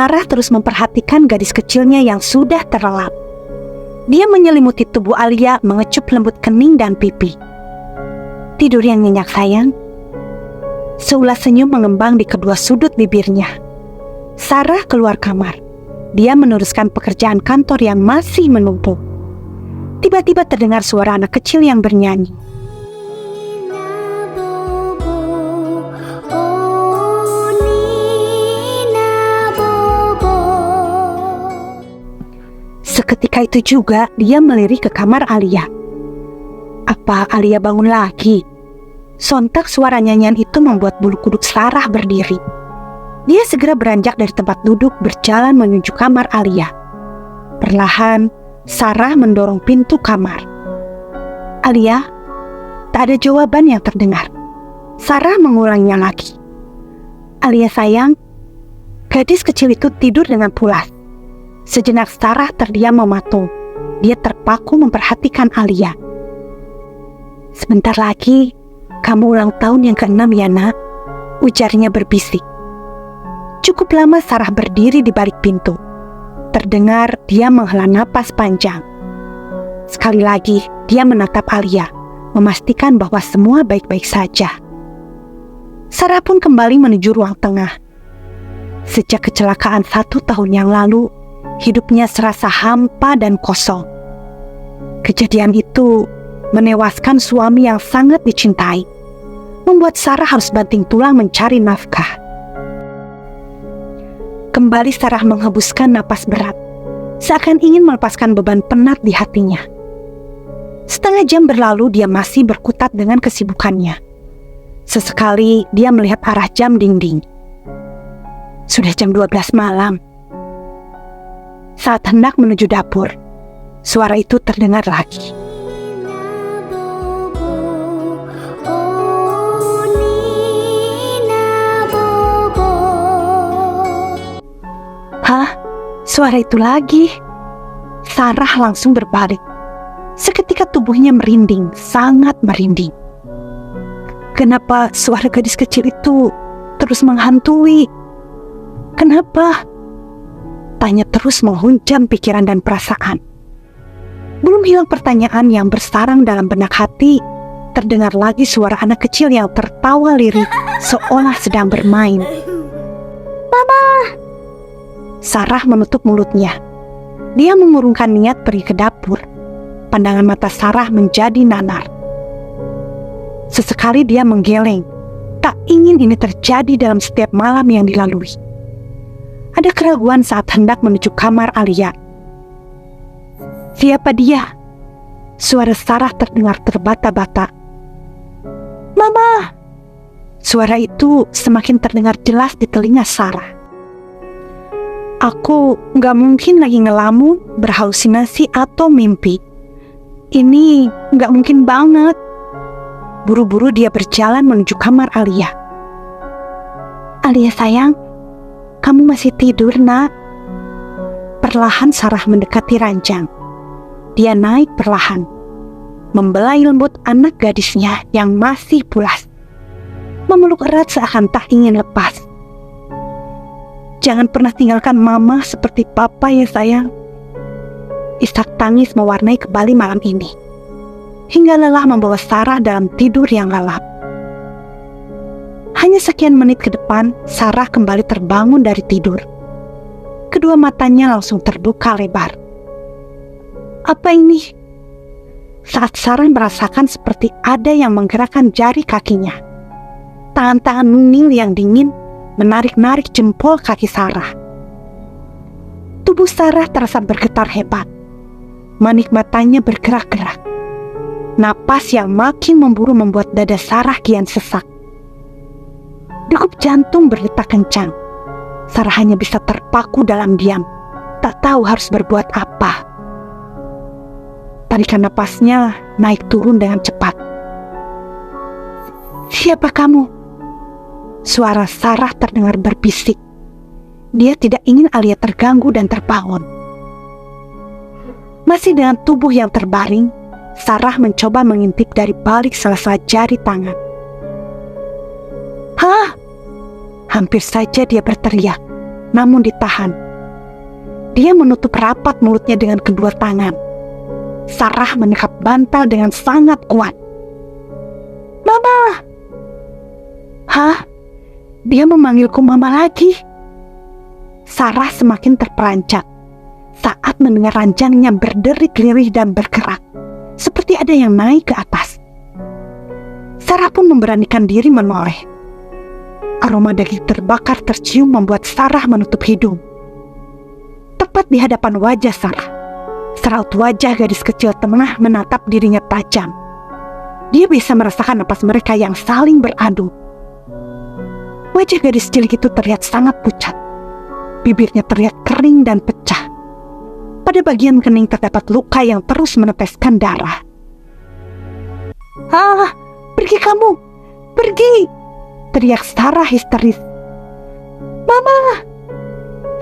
Sarah terus memperhatikan gadis kecilnya yang sudah terlelap. Dia menyelimuti tubuh Alia, mengecup lembut kening dan pipi. "Tidur yang nyenyak, sayang." Seulas senyum mengembang di kedua sudut bibirnya. Sarah keluar kamar. Dia meneruskan pekerjaan kantor yang masih menumpuk. Tiba-tiba terdengar suara anak kecil yang bernyanyi. Seketika itu juga dia melirik ke kamar Alia. Apa Alia bangun lagi? Sontak suara nyanyian itu membuat bulu kuduk Sarah berdiri. Dia segera beranjak dari tempat duduk, berjalan menuju kamar Alia. Perlahan, Sarah mendorong pintu kamar. "Alia?" Tak ada jawaban yang terdengar. Sarah mengulangnya lagi. "Alia sayang." Gadis kecil itu tidur dengan pulas. Sejenak Sarah terdiam mematung. Dia terpaku memperhatikan Alia. "Sebentar lagi, kamu ulang tahun yang ke-6 ya nak?" ujarnya berbisik. Cukup lama Sarah berdiri di balik pintu. Terdengar dia menghela napas panjang. Sekali lagi dia menatap Alia, memastikan bahwa semua baik-baik saja. Sarah pun kembali menuju ruang tengah. Sejak kecelakaan 1 tahun yang lalu, hidupnya serasa hampa dan kosong. Kejadian itu menewaskan suami yang sangat dicintai, membuat Sarah harus banting tulang mencari nafkah. Kembali Sarah menghembuskan napas berat, seakan ingin melepaskan beban penat di hatinya. Setengah jam berlalu, dia masih berkutat dengan kesibukannya. Sesekali dia melihat arah jam dinding. Sudah jam 12 malam. Saat hendak menuju dapur, suara itu terdengar lagi. "Hah? Suara itu lagi?" Sarah langsung berbalik. Seketika tubuhnya merinding, sangat merinding. Kenapa suara gadis kecil itu terus menghantui? Kenapa? Tanya terus menghunjam pikiran dan perasaan. Belum hilang pertanyaan yang bersarang dalam benak hati, terdengar lagi suara anak kecil yang tertawa lirih seolah sedang bermain. "Mama!" Sarah menutup mulutnya. Dia mengurungkan niat pergi ke dapur. Pandangan mata Sarah menjadi nanar. Sesekali dia menggeleng. Tak ingin ini terjadi dalam setiap malam yang dilalui. Ada keraguan saat hendak menuju kamar Alia. "Siapa dia?" Suara Sarah terdengar terbata-bata. "Mama!" Suara itu semakin terdengar jelas di telinga Sarah. "Aku gak mungkin lagi ngelamun, berhalusinasi atau mimpi. Ini gak mungkin banget." Buru-buru dia berjalan menuju kamar Alia. "Alia sayang, kamu masih tidur nak?" Perlahan Sarah mendekati ranjang. Dia naik perlahan, membelai lembut anak gadisnya yang masih pulas. Memeluk erat seakan tak ingin lepas. "Jangan pernah tinggalkan mama seperti papa ya sayang." Isak tangis mewarnai kembali malam ini, hingga lelah membawa Sarah dalam tidur yang lelap. Hanya sekian menit ke depan, Sarah kembali terbangun dari tidur. Kedua matanya langsung terbuka lebar. Apa ini? Saat Sarah merasakan seperti ada yang menggerakkan jari kakinya. Tangan-tangan mungil yang dingin menarik-narik jempol kaki Sarah. Tubuh Sarah terasa bergetar hebat. Manik matanya bergerak-gerak. Napas yang makin memburu membuat dada Sarah kian sesak. Degup jantung berdetak kencang. Sarah hanya bisa terpaku dalam diam, tak tahu harus berbuat apa. Tarikan napasnya naik turun dengan cepat. "Siapa kamu?" Suara Sarah terdengar berbisik. Dia tidak ingin Alia terganggu dan terbangun. Masih dengan tubuh yang terbaring, Sarah mencoba mengintip dari balik sela-sela jari tangan. "Hah?" Hampir saja dia berteriak. namun ditahan. Dia menutup rapat mulutnya dengan kedua tangan. Sarah menekap bantal dengan sangat kuat. "Mama!" "Hah? Dia memanggilku mama lagi?" Sarah semakin terperanjat saat mendengar ranjangnya berderik lirih dan bergerak, seperti ada yang naik ke atas. Sarah pun memberanikan diri menoleh. Aroma daging terbakar tercium membuat Sarah menutup hidung. Tepat di hadapan wajah Sarah, seraut wajah gadis kecil tengah menatap dirinya tajam. Dia bisa merasakan napas mereka yang saling beradu. Wajah gadis cilik itu terlihat sangat pucat. Bibirnya terlihat kering dan pecah. Pada bagian kening terdapat luka yang terus meneteskan darah. "Ah, pergi kamu! Pergi!" teriak Sarah histeris. "Mama!"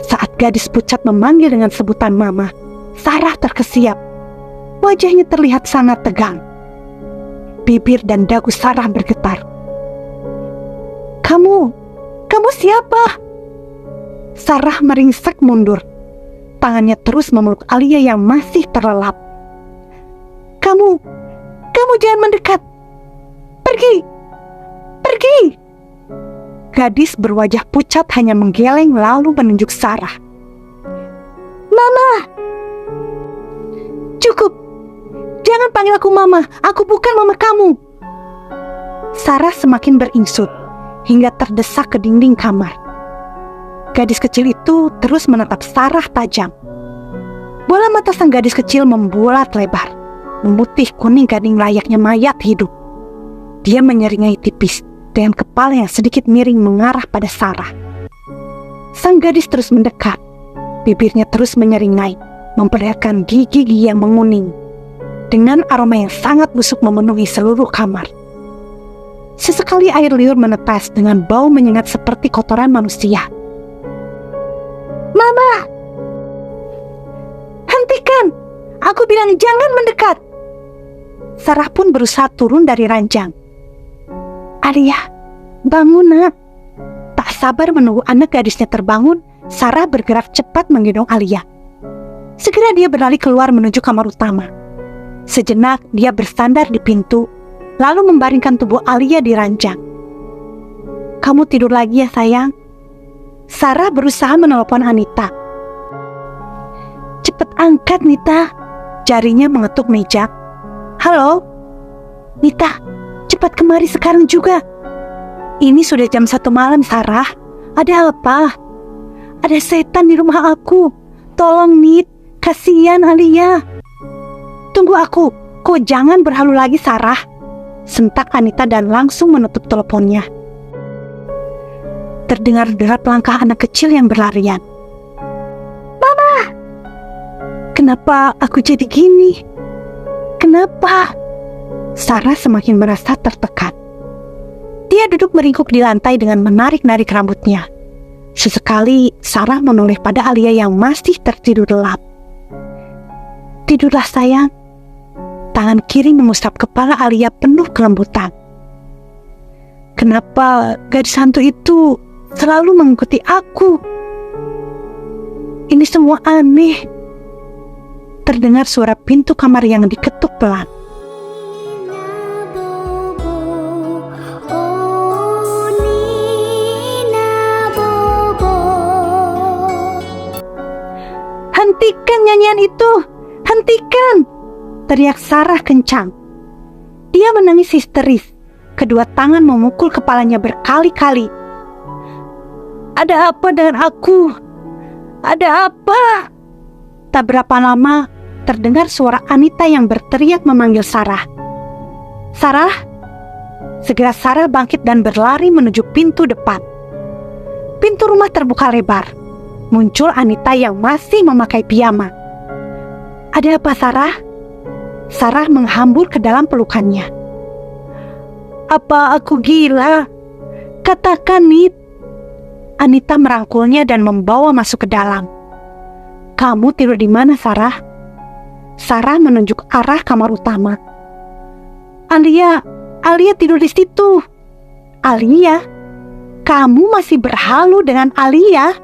Saat gadis pucat memanggil dengan sebutan mama, Sarah terkesiap. Wajahnya terlihat sangat tegang. Bibir dan dagu Sarah bergetar. Kamu siapa?" Sarah meringsek mundur. Tangannya terus memeluk Alia yang masih terlelap. Kamu jangan mendekat. Pergi! Gadis berwajah pucat hanya menggeleng lalu menunjuk Sarah. "Mama! Cukup! Jangan panggil aku mama, aku bukan mama kamu!" Sarah semakin beringsut hingga terdesak ke dinding kamar. Gadis kecil itu terus menatap Sarah tajam. Bola mata sang gadis kecil membulat lebar, memutih kuning gading layaknya mayat hidup. Dia menyeringai tipis dengan kepala yang sedikit miring mengarah pada Sarah. Sang gadis terus mendekat, bibirnya terus menyeringai, memperlihatkan gigi-gigi yang menguning. Dengan aroma yang sangat busuk memenuhi seluruh kamar. Sesekali air liur menetes dengan bau menyengat seperti kotoran manusia. "Mama! Hentikan! Aku bilang jangan mendekat!" Sarah pun berusaha turun dari ranjang. "Alia, bangun nak!" Tak sabar menunggu anak gadisnya terbangun, Sarah bergerak cepat menggendong Alia. Segera dia berlari keluar menuju kamar utama. Sejenak dia bersandar di pintu, lalu membaringkan tubuh Alia di ranjang. "Kamu tidur lagi ya sayang?" Sarah berusaha menelepon Anita. "Cepet angkat Nita!" Jarinya mengetuk meja. "Halo? Nita, cepat kemari sekarang juga. Ini sudah jam 1 malam Sarah. Ada apa?" "Ada setan di rumah aku. Tolong Nit, kasihan Alia." "Tunggu aku, kau jangan berhalu lagi Sarah," sentak Anita dan langsung menutup teleponnya. Terdengar derap langkah anak kecil yang berlarian. "Mama! Kenapa aku jadi gini? Kenapa?" Sarah semakin merasa tertekan. Dia duduk meringkuk di lantai dengan menarik-narik rambutnya. Sesekali Sarah menoleh pada Alia yang masih tertidur lelap. "Tidurlah sayang." Tangan kiri mengusap kepala Alia penuh kelembutan. "Kenapa gadis hantu itu selalu mengikuti aku? Ini semua aneh." Terdengar suara pintu kamar yang diketuk pelan. "Hentikan nyanyian itu! Hentikan!" teriak Sarah kencang. Dia menangis histeris. Kedua tangan memukul kepalanya berkali-kali. "Ada apa dengan aku? Ada apa?" Tak berapa lama, terdengar suara Anita yang berteriak memanggil Sarah. "Sarah!" Segera Sarah bangkit dan berlari menuju pintu depan. Pintu rumah terbuka lebar. Muncul Anita yang masih memakai piyama. "Ada apa Sarah?" Sarah menghambur ke dalam pelukannya. "Apa aku gila? Katakan Nit." Anita merangkulnya dan membawa masuk ke dalam. "Kamu tidur di mana Sarah?" Sarah menunjuk arah kamar utama. Alia tidur di situ." "Alia? Kamu masih berhalu dengan Alia?"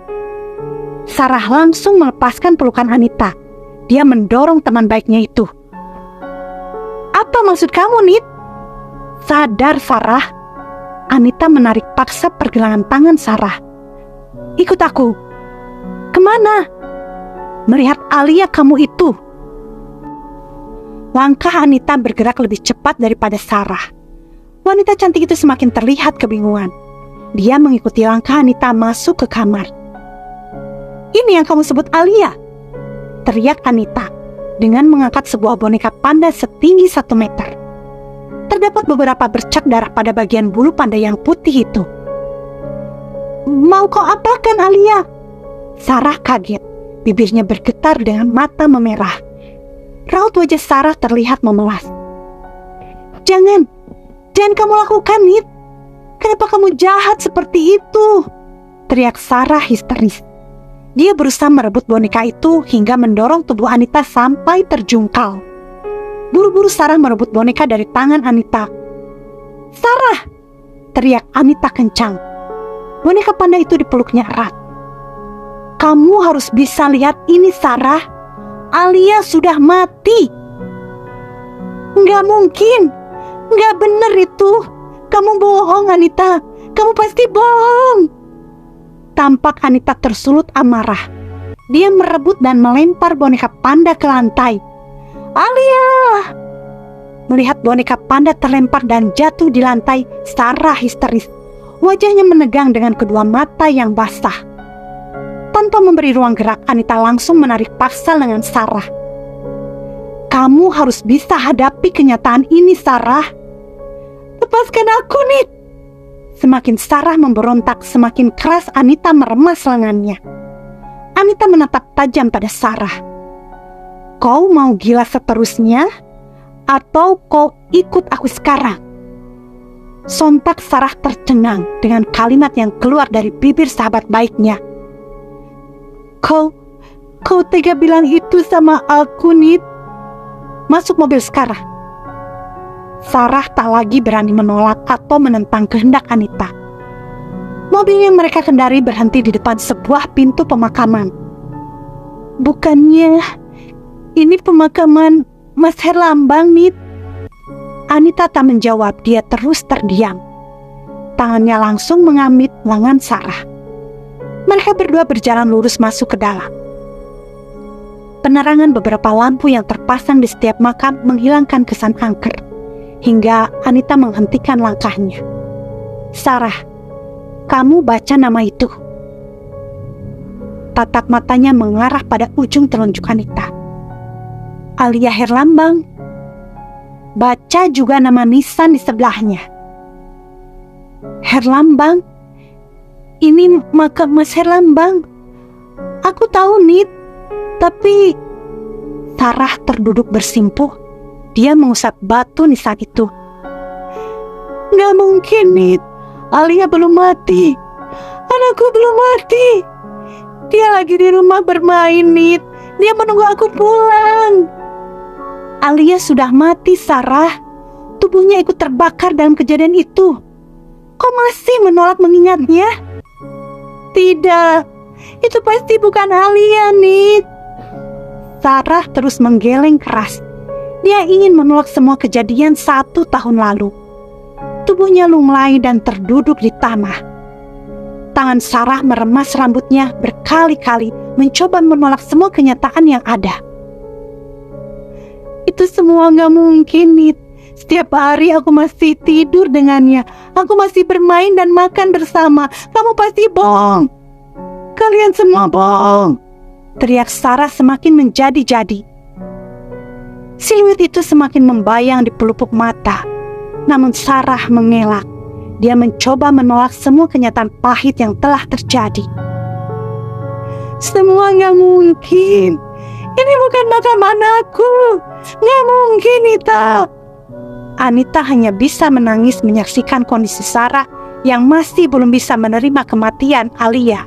Sarah langsung melepaskan pelukan Anita. Dia mendorong teman baiknya itu. Apa maksud kamu, Nit? Sadar, Sarah. Anita menarik paksa pergelangan tangan Sarah. Ikut aku. Kemana? Melihat Alia kamu itu. Langkah Anita bergerak lebih cepat daripada Sarah. Wanita cantik itu semakin terlihat kebingungan. Dia mengikuti langkah Anita masuk ke kamar. Ini yang kamu sebut Alia? Teriak Anita dengan mengangkat sebuah boneka panda setinggi 1 meter. Terdapat beberapa bercak darah pada bagian bulu panda yang putih itu. Mau kau apakan, Alia? Sarah kaget. Bibirnya bergetar dengan mata memerah. Raut wajah Sarah terlihat memelas. Jangan kamu lakukan, Nit. Kenapa kamu jahat seperti itu? Teriak Sarah histeris. Dia berusaha merebut boneka itu hingga mendorong tubuh Anita sampai terjungkal. Buru-buru Sarah merebut boneka dari tangan Anita. Sarah! Teriak Anita kencang. Boneka panda itu dipeluknya erat. Kamu harus bisa lihat ini, Sarah. Alia sudah mati. Nggak mungkin. Nggak bener itu. Kamu bohong, Anita. Kamu pasti bohong. Tampak Anita tersulut amarah. Dia merebut dan melempar boneka panda ke lantai. Alia! Melihat boneka panda terlempar dan jatuh di lantai, Sarah histeris. Wajahnya menegang dengan kedua mata yang basah. Tanpa memberi ruang gerak, Anita langsung menarik paksa lengan Sarah. Kamu harus bisa hadapi kenyataan ini, Sarah. Lepaskan aku, Nit. Semakin Sarah memberontak, semakin keras Anita meremas lengannya. Anita menatap tajam pada Sarah. Kau mau gila seterusnya? Atau kau ikut aku sekarang? Sontak Sarah tercengang dengan kalimat yang keluar dari bibir sahabat baiknya. Kau tega bilang itu sama aku, Nit. Masuk mobil sekarang. Sarah tak lagi berani menolak atau menentang kehendak Anita. Mobil yang mereka kendari berhenti di depan sebuah pintu pemakaman. Bukannya ini pemakaman Mas Herlambang, Nit? Anita tak menjawab, dia terus terdiam. Tangannya langsung mengamit lengan Sarah. Mereka berdua berjalan lurus masuk ke dalam. Penerangan beberapa lampu yang terpasang di setiap makam menghilangkan kesan angker, hingga Anita menghentikan langkahnya. Sarah, kamu baca nama itu? Tatap matanya mengarah pada ujung telunjuk Anita. Alia Herlambang. Baca juga nama nisan di sebelahnya. Herlambang? Ini makam Mas Herlambang. Aku tahu, Nit. Tapi Sarah terduduk bersimpuh. Dia mengusap batu nisan itu. Gak mungkin, Nit. Alia belum mati. Anakku belum mati. Dia lagi di rumah bermain, Nit. Dia menunggu aku pulang. Alia sudah mati, Sarah. Tubuhnya ikut terbakar dalam kejadian itu. Kau masih menolak mengingatnya? Tidak, itu pasti bukan Alia, Nit. Sarah terus menggeleng keras. Dia ingin menolak semua kejadian 1 tahun lalu. Tubuhnya lunglai dan terduduk di tanah. Tangan Sarah meremas rambutnya berkali-kali, mencoba menolak semua kenyataan yang ada. Itu semua gak mungkin, Nit. Setiap hari aku masih tidur dengannya. Aku masih bermain dan makan bersama. Kamu pasti bohong. Kalian semua bohong. Teriak Sarah semakin menjadi-jadi. Siluet itu semakin membayang di pelupuk mata. Namun Sarah mengelak. Dia mencoba menolak semua kenyataan pahit yang telah terjadi. Semua gak mungkin. Ini bukan makam anakku. Gak mungkin, Nita. Anita hanya bisa menangis menyaksikan kondisi Sarah yang masih belum bisa menerima kematian Alia.